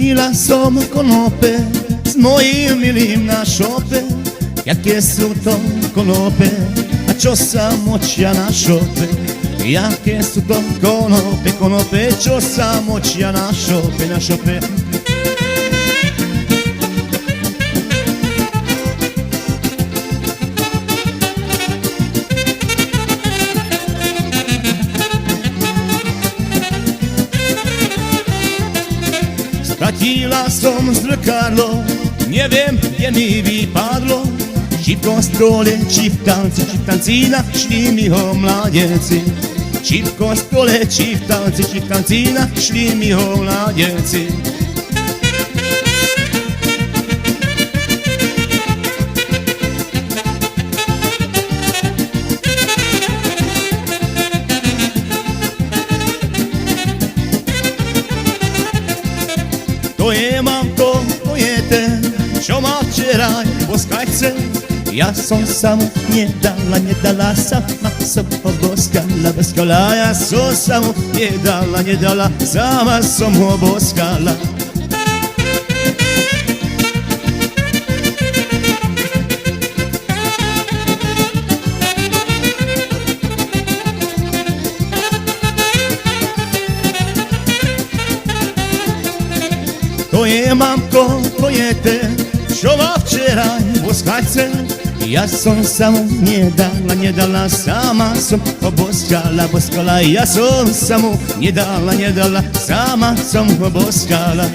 Stratila som konope s mojim milým na šope. Jaké sú to konope a čo sa močia na šope? Jaké sú to konope, konope, čo sa močia na šope, na šope? Stratila som zrkadlo, neviem, kde mi vypadlo. Či v kostole, či v tanci našli mi ho mládenci. Či v kostole, či v tanci našli mi ho mládenci. To je mamko, to je ten, čo ma včeraj boskať chce. Ja som sa mu nedala, sama som ho boskala. Ja som sa mu nedala, sama som ho boskala. To je mamko, to je ten, čo ma včeraj boskať chce. Ja som sa mu nedala, sama som ho boskala. Ja som sa mu nedala, sama som ho boskala.